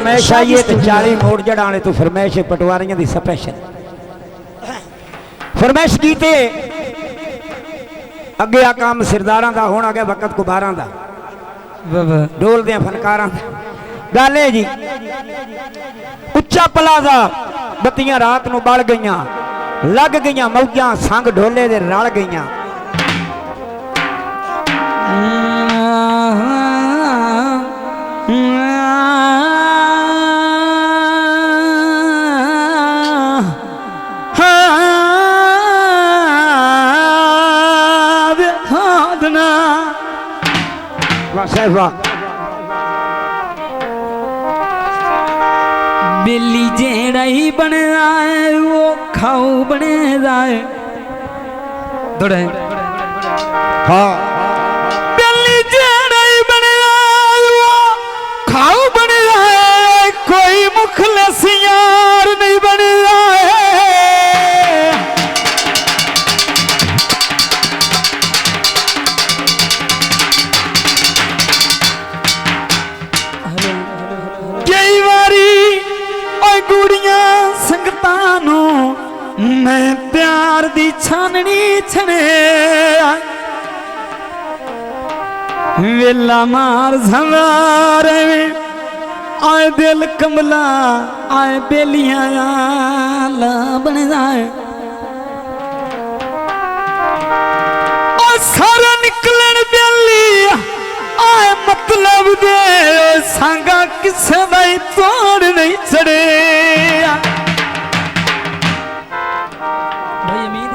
फरमाइश आई है 40 मोड़ जड़ाने तो फरमाइश पटवारियों की स्पेशल फरमाइश की थे अगे आ काम सिरदारा का होना अगे वक्त कुबारा का ढोल दे फनकारा गल है जी उच्चा पलाजा बत्तियां रात नूं बल गईयां लग गईयां मौजां संग ढोले दे रल गईयां बिल्ली जेड़ा ही बने आए वो खाऊ बने जाए दौड़े हाँ बिल्ली जेड़ा ही बने आए वो खाऊ बने जाए कोई मुखलिस यार नहीं बने आए गुड़ियां संगतानू मैं प्यार दी छाननी छने वेला मार संवारे आए दिल कमला आए बेलियां ला बन जाए सारा निकलन बेली आए मतलब दे सांगा किसे भाई तोड़ नहीं चढ़े भाई उम्मीद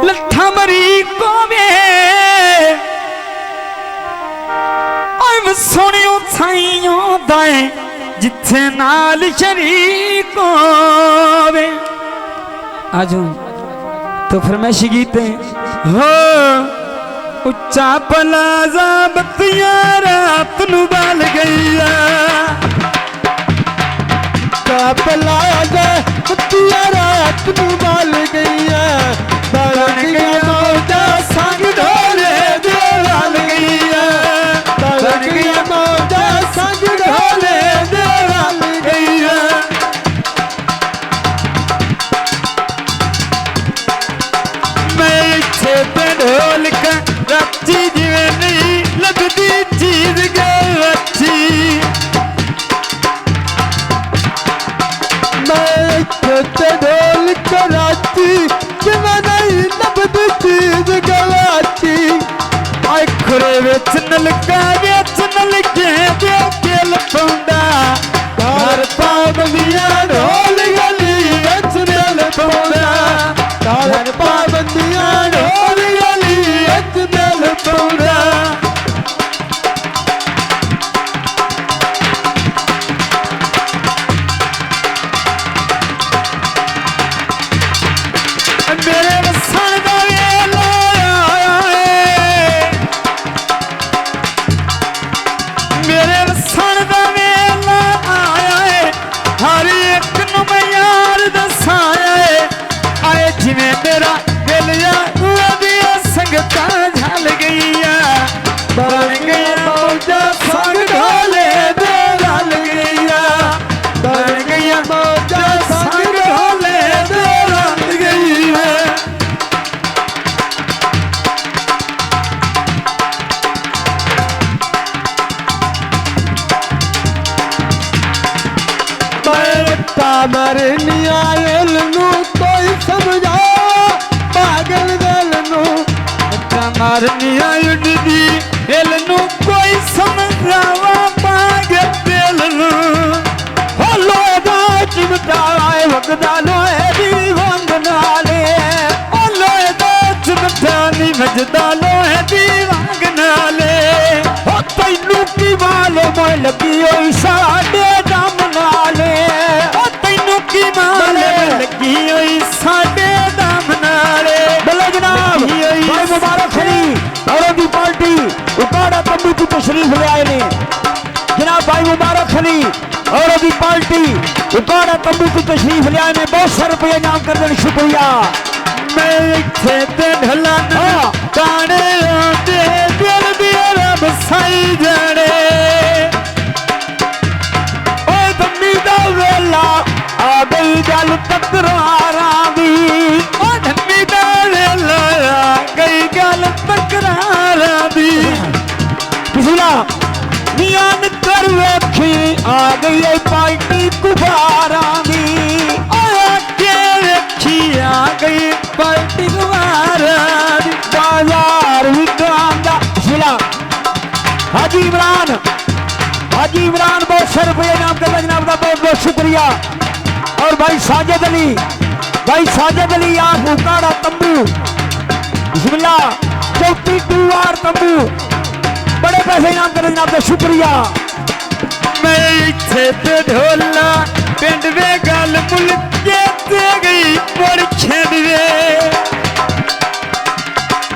लट्ठा मरी को सोनियों छाइयों दाए जिथे नाल शरीको वे आज तो फरमाइशी गीते हो उच्चा पलाजा बत्तियां रात नू बल गईया का पलाजा बत्तियां रात नू बल गईया बन गईया मौजा संग ढोले दे रल गईया बन गईया मौजा संग ढोले दे रल गईया मैं इच्छे पे ढोल का रची जिवे नहीं लगती चीज अच्छी मैं ढोल कराची जिवे नहीं लगती चीज अच्छी आए खुरे विच नलका विच नलके दे दिल पौंदा तार पाबंदियां ढोल गली विच दिल पौंदा तार पाबंदियां ढोल गली विच दिल पौंदा मेरे वसन दा वेला मेरे वसन दा वेला आया है हर एक नूं मैं यार दसाया है आए जिवें मेरा दिल या संगतां झल गईया बन गई मौजा संग ढोले दे रल गईया बन गई मौजा संग ढोले दे रल गईया मरनी आयल नू कोई समझा पागल दिल नू मरनी आयल दी दिल नू कोई समझावा पागल दिल नू हो लोदा चिमटा आए वगदा लोए दी वंग नाले ओ लोदा चिमटा नी वजदा लोए दी वंग नाले हो तैनू की वालो मोय लगी होई साडे दम नाले की माले लगी हुई साडे दम नाले बोलो जनाब भाई मुबारक खली औरों की पार्टी उकाड़ा तंबू की तशरीफ ले आए ने जनाब भाई मुबारक खली औरों की पार्टी उकाड़ा तंबू की तशरीफ ले आए ने बहुत सारे रुपये इनाम कर देने शुक्रिया मैं इत्थे ते ढलन गाने आते दिल दिया रब साई जाने गल तकरारां दी ओ धन्नी दा वेला आ गई गल तकरारां दी पिछला नियान कर वेखी आ गई है पार्टी गुबारां दी के वेखी आ गई पार्टी गुबारां दी बाजार विकांदा पिछला हाजी इमरान बहुत सौ रुपये नाम करता जनाब का बहुत बहुत शुक्रिया। और भाई साजिद अली आप उकाड़ा तंबू बिस्मिल्लाह चौथी 2 बार तंबू बड़े पैसे इनाम करते जनाब का शुक्रिया। मैं इत्थे ते ढोला पिंड वे गल मुलके ते गई बड़ छेड़वे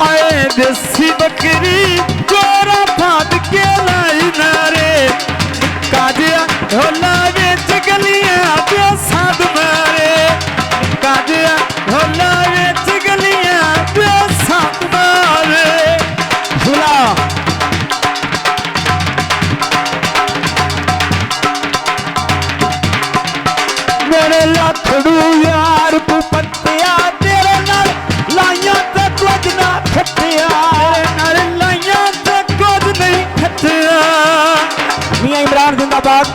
आए देसी बकरी गोरा फाद के लाई नारे काजिया ढोला बेच गलियां ते साध मारे काजिया ढोला बेच गलियां ते साध मारे झूला मेरे लखड़ू यार तू पत्तिया तेरे नाल लाइया ते कुछ ना खट्टिया नारे लाइया ते कुछ नहीं खट्टिया मियां इमरान जिंदाबाद।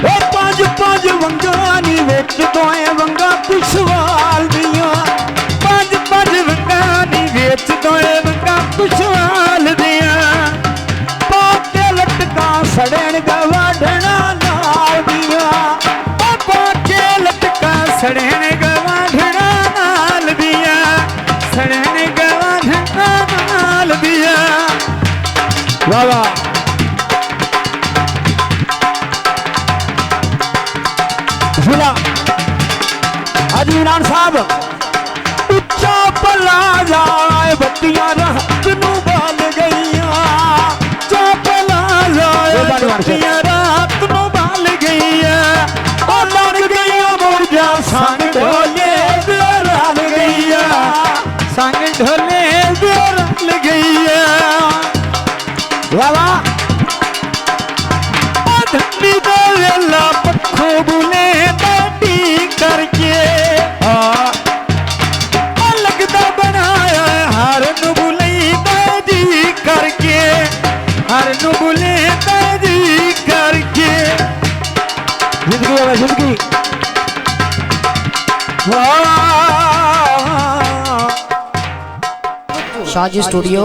ओ पांच वंगानी विच दोए वंगा खुशवाल दियां पांच वंगानी विच दोए वंगा खुशवाल दियां पाके लटका सड़न गवाढ़ना नाल दियां पाके लटका सड़न गवाढ़ना नाल दियां सड़न गवाढ़ना नाल दियां वाह वाह झूला हाजी इमरान साहब उच्चा पला जाए बत्तियां रात नू बाल गईयां चौपला जाए बत्तियां रात नू बाल गईयां ओ लग गईयां मुर्जा संग ढोले रल गईयां संग ढोले रल गईयां वाह वाह धन्नी दा वेला पखों बुले बाटी करके लगदा बनाया हर नु बुलई दादी करके हर नु बुले दादी करके जिंदगी है जिंदगी शाजी स्टूडियो